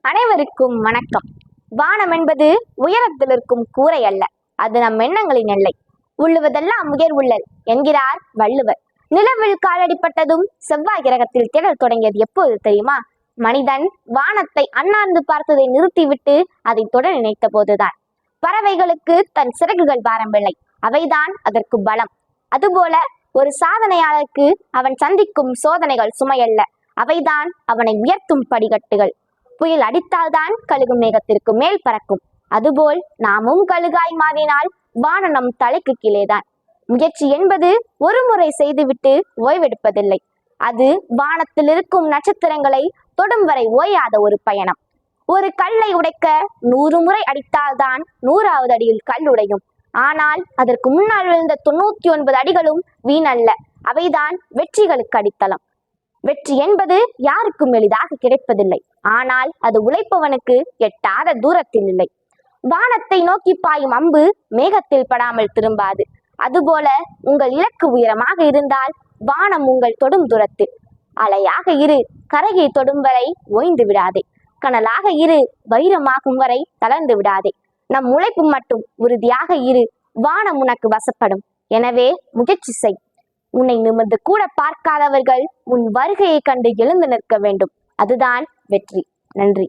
அனைவருக்கும் வணக்கம். வானம் என்பது உயரத்தில் இருக்கும் கூரை அல்ல, அது நம் எண்ணங்களின் எல்லை. உள்ளுவதெல்லாம் உயர்வுள்ளல் என்கிறார் வள்ளுவர். நிலவில் காலடிப்பட்டதும் செவ்வாய் கிரகத்தில் திடல் தொடங்கியது எப்போது தெரியுமா? மனிதன் வானத்தை அண்ணாந்து பார்த்ததை நிறுத்திவிட்டு அதை தொட நினைத்த போதுதான். பறவைகளுக்கு தன் சிறகுகள் பாரமில்லை, அவைதான் அதற்கு பலம். அதுபோல ஒரு சாதனையாளருக்கு அவன் சந்திக்கும் சோதனைகள் சுமையல்ல, அவைதான் அவனை உயர்த்தும் படிக்கட்டுகள். புயல் அடித்தால்தான் கழுகு மேகத்திற்கு மேல் பறக்கும். அதுபோல் நாமும் கழுகாய் மாறினால் வானம் நம் தலைக்கு கீழேதான். முயற்சி என்பது ஒரு முறை செய்துவிட்டு ஓய்வெடுப்பதில்லை, அது வானத்தில் இருக்கும் நட்சத்திரங்களை தொடும் வரை ஓயாத ஒரு பயணம். ஒரு கல்லை உடைக்க 100 முறை அடித்தால்தான் 100வது அடியில் கல் உடையும். ஆனால் அதற்கு முன்னால் விழுந்த 99 அடிகளும் வீணல்ல, அவைதான் வெற்றிகளுக்கு அடித்தளம். வெற்றி என்பது யாருக்கும் எளிதாக கிடைப்பதில்லை, ஆனால் அது உழைப்பவனுக்கு எட்டாத தூரத்தில் இல்லை. வானத்தை நோக்கி பாயும் அம்பு மேகத்தில் படாமல் திரும்பாது. அதுபோல உங்கள் இலக்கு உயரமாக இருந்தால் வானம் உங்கள் தொடும் தூரத்தில். அலையாக இரு, கரையை தொடும் வரை ஓய்ந்து விடாதே. கனலாக இரு, வைரமாகும் வரை தளர்ந்து விடாதே. நம் உழைப்பு மட்டும் உறுதியாக இரு, வானம் உனக்கு வசப்படும். எனவே முயற்சி செய். உன்னை நிமிர்ந்து கூட பார்க்காதவர்கள் உன் வருகையை கண்டு எழுந்து நிற்க வேண்டும். அதுதான் வெற்றி. நன்றி.